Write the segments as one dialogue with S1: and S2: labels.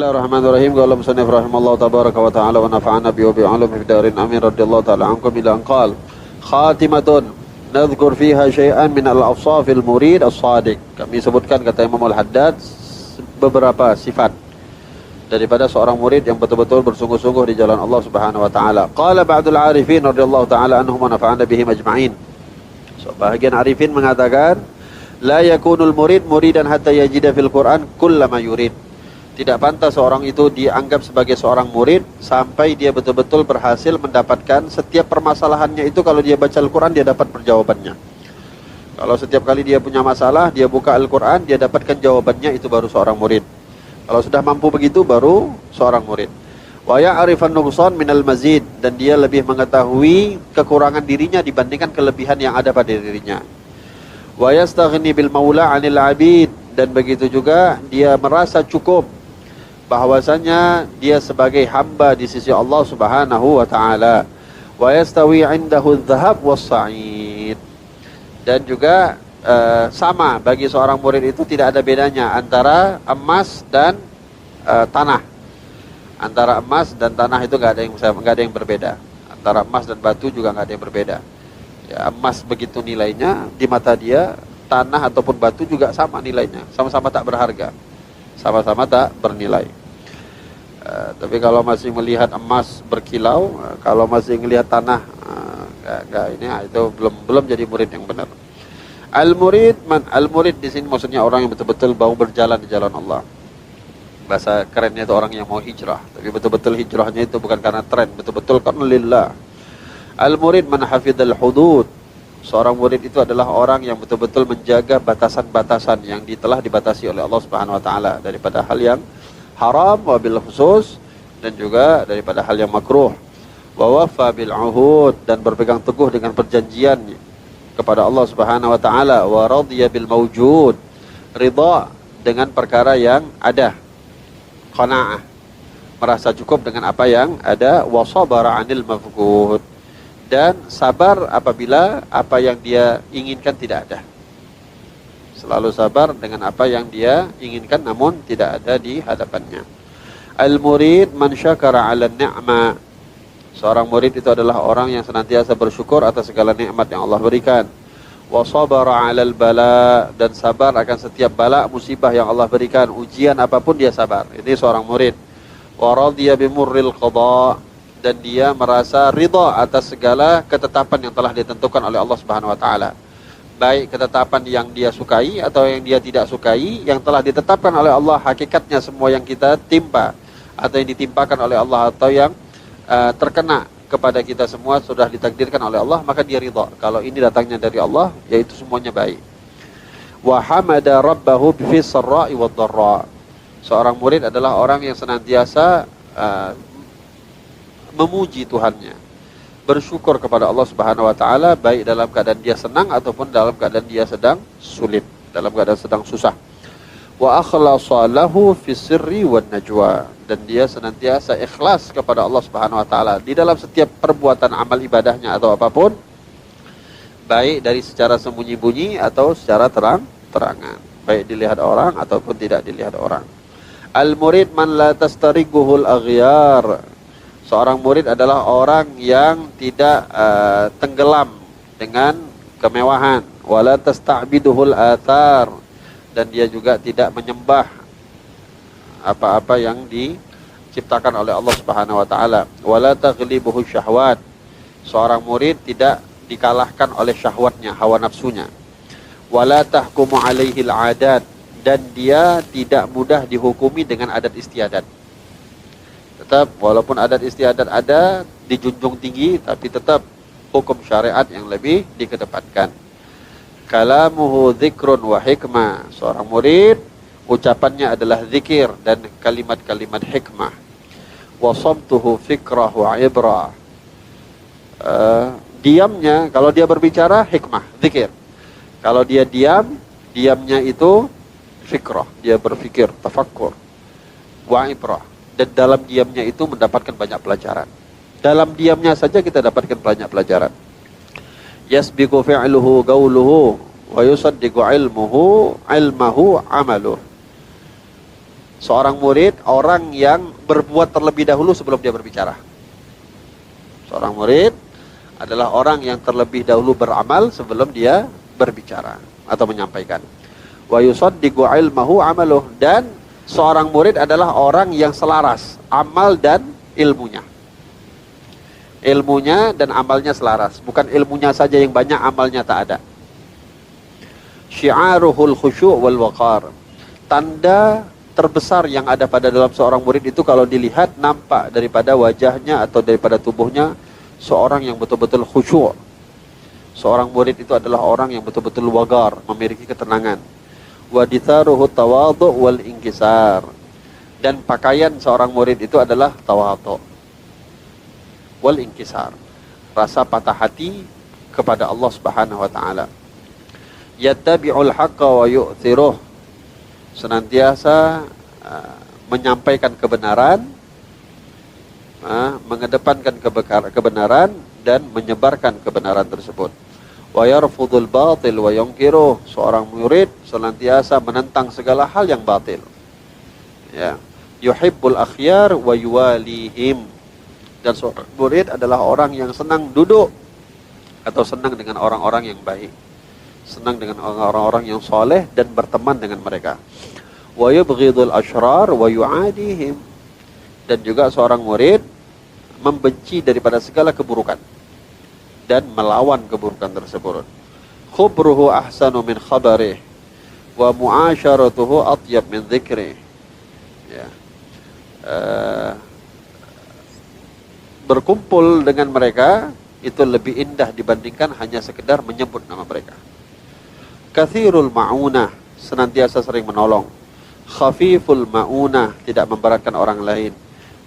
S1: Bismillahirrahmanirrahim. Qala musannif rahimallahu tabaraka wa ta'ala wa nafa'ana bi ulum fi darin amin radhiyallahu ta'ala ankum ila anqal khatimatun nadhkur fiha syai'an min al-awsaf al-murid as-sadiq. Kami sebutkan, kata Imam Al-Haddad, beberapa sifat daripada seorang murid yang betul-betul bersungguh-sungguh di jalan Allah Subhanahu wa taala. Qala ba'dul arifin radhiyallahu ta'ala anhum wa nafa'ana bihim ajma'in. Bahagian arifin mengatakan, la yakunul murid muridan hatta yajida fil Qur'an kullama yurid. Tidak pantas seorang itu dianggap sebagai seorang murid sampai dia betul-betul berhasil mendapatkan setiap permasalahannya itu. Kalau dia baca Al-Quran, dia dapat perjawabannya. Kalau setiap kali dia punya masalah, dia buka Al-Quran, dia dapatkan jawabannya, itu baru seorang murid. Kalau sudah mampu begitu, baru seorang murid. Wa ya'rifan nuqsan minal mazid, dan dia lebih mengetahui kekurangan dirinya dibandingkan kelebihan yang ada pada dirinya. Wa yastaghni bil maula 'anil 'abid, dan begitu juga dia merasa cukup bahwasanya dia sebagai hamba di sisi Allah Subhanahu wa taala. Wa yastawi 'indahu adh-dhahab was-sa'id, dan juga sama bagi seorang murid itu tidak ada bedanya antara emas dan tanah. Antara emas dan tanah itu enggak ada yang berbeda. Antara emas dan batu juga enggak ada yang berbeda. Ya, emas begitu nilainya di mata dia, tanah ataupun batu juga sama nilainya, sama-sama tak berharga, sama-sama tak bernilai. Tapi kalau masih melihat emas berkilau, kalau masih melihat tanah, itu belum jadi murid yang benar. Al-murid di sini maksudnya orang yang betul-betul mau berjalan di jalan Allah. Bahasa kerennya itu orang yang mau hijrah, tapi betul-betul hijrahnya itu bukan karena tren, betul-betul karena lillah. Al-murid man hafidhal hudud. Seorang murid itu adalah orang yang betul-betul menjaga batasan-batasan yang telah dibatasi oleh Allah Subhanahu wa taala, daripada hal yang haram wabil khusus, dan juga daripada hal yang makruh. Wa wafa bil uhud, dan berpegang teguh dengan perjanjian kepada Allah Subhanahu wa taala. Wa radiya bil mawjud, ridha dengan perkara yang ada. Qanaah, merasa cukup dengan apa yang ada. Wa sabara 'anil mafqud, dan sabar apabila apa yang dia inginkan tidak ada. Selalu sabar dengan apa yang dia inginkan namun tidak ada di hadapannya. Al-murid man syakara 'ala ni'ma. Seorang murid itu adalah orang yang senantiasa bersyukur atas segala nikmat yang Allah berikan. Wa sabara 'alal bala, dan sabar akan setiap bala musibah yang Allah berikan. Ujian apapun dia sabar. Ini seorang murid. Wa radiya bimurril qada, dan dia merasa ridha atas segala ketetapan yang telah ditentukan oleh Allah Subhanahu wa taala. Baik ketetapan yang dia sukai atau yang dia tidak sukai, yang telah ditetapkan oleh Allah, hakikatnya semua yang kita timpa atau yang ditimpakan oleh Allah atau yang terkena kepada kita semua sudah ditakdirkan oleh Allah, maka dia ridha. Kalau ini datangnya dari Allah, yaitu semuanya baik. Wa hamada rabbahu fi sarra'i wad dharra. Seorang murid adalah orang yang senantiasa memuji Tuhannya, bersyukur kepada Allah Subhanahu wa taala, baik dalam keadaan dia senang ataupun dalam keadaan dia sedang sulit, dalam keadaan sedang susah. Wa akhlasa lahu fi sirri wan najwa, dan dia senantiasa ikhlas kepada Allah Subhanahu wa taala di dalam setiap perbuatan amal ibadahnya atau apapun, baik dari secara sembunyi-bunyi atau secara terang-terangan, baik dilihat orang ataupun tidak dilihat orang. Al-murid man la tastariguhul aghyar. Seorang murid adalah orang yang tidak tenggelam dengan kemewahan. Wala tasta'biduhul athar, dan dia juga tidak menyembah apa-apa yang diciptakan oleh Allah Subhanahu wa taala. Wala taghlibuhu syahwat. Seorang murid tidak dikalahkan oleh syahwatnya, hawa nafsunya. Wala tahkumu alaihil adat, dan dia tidak mudah dihukumi dengan adat istiadat. Tetap walaupun adat istiadat ada dijunjung tinggi, tapi tetap hukum syariat yang lebih dikedepankan. Kalamuhu dzikrun wa hikmah. Seorang murid ucapannya adalah zikir dan kalimat-kalimat hikmah. Wa samtuhu fikrah wa ibrah. Diamnya, kalau dia berbicara hikmah, zikir. Kalau dia diamnya itu fikrah, dia berfikir, tafakkur, wa ibrah. Dan dalam diamnya itu mendapatkan banyak pelajaran. Dalam diamnya saja kita dapatkan banyak pelajaran. Yasbiqu fi'luhu qawluhu wa yusaddiqu ilmahu amaluh. Seorang murid, orang yang berbuat terlebih dahulu sebelum dia berbicara. Seorang murid adalah orang yang terlebih dahulu beramal sebelum dia berbicara atau menyampaikan. Wa yusaddiqu ilmahu amaluh, dan seorang murid adalah orang yang selaras amal dan ilmunya. Ilmunya dan amalnya selaras, bukan ilmunya saja yang banyak, amalnya tak ada. Syi'aruhul khusyu' wal waqar. Tanda terbesar yang ada pada dalam seorang murid itu kalau dilihat nampak daripada wajahnya atau daripada tubuhnya, seorang yang betul-betul khusyuk. Seorang murid itu adalah orang yang betul-betul wagar, memiliki ketenangan. Wa ditharuhu tawadhu' wal inkisar. Dan pakaian seorang murid itu adalah tawadhu' wal inkisar, rasa patah hati kepada Allah Subhanahu wa taala. Yattabi'ul haqqa wa yu'thiruh, senantiasa menyampaikan kebenaran, mengedepankan kebenaran dan menyebarkan kebenaran tersebut. Wa yarfudul batil wa yunkiruh, seorang murid senantiasa menentang segala hal yang batil. Ya, yuhibbul akhyar wa yuwalihim, dan seorang murid adalah orang yang senang duduk atau senang dengan orang-orang yang baik, senang dengan orang-orang yang soleh dan berteman dengan mereka. Wa yubghidul asyrar wa yu'adihim, dan juga seorang murid membenci daripada segala keburukan dan melawan keburukan tersebut. Khubruhu ahsanu min khabarih wa mu'asyaratuhu atyab min dzikrih. Ya. Berkumpul dengan mereka itu lebih indah dibandingkan hanya sekedar menyebut nama mereka. Kathirul ma'unah, senantiasa sering menolong. Khafiful ma'unah, tidak memberatkan orang lain.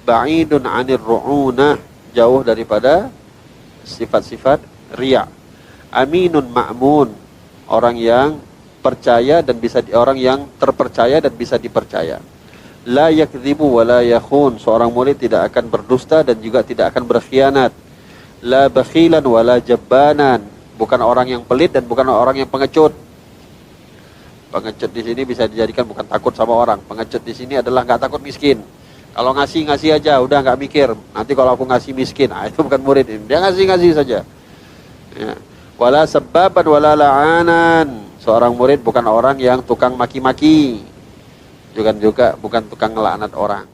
S1: Ba'idun 'anir ru'unah, jauh daripada sifat-sifat riya. Aminun ma'mun, orang yang percaya dan orang yang terpercaya dan bisa dipercaya. La yakdzibu wa la yakhun, seorang murid tidak akan berdusta dan juga tidak akan berkhianat. La bakhilan wa la jabbanan, bukan orang yang pelit dan bukan orang yang pengecut. Pengecut di sini bisa dijadikan bukan takut sama orang. Pengecut di sini adalah nggak takut miskin. Kalau ngasih aja, udah nggak mikir. Nanti kalau aku ngasih miskin, itu bukan murid ini. Dia ngasih saja. Ya. Wala sabbaban wala la'anan, seorang murid bukan orang yang tukang maki-maki. Juga bukan tukang ngelaknat orang.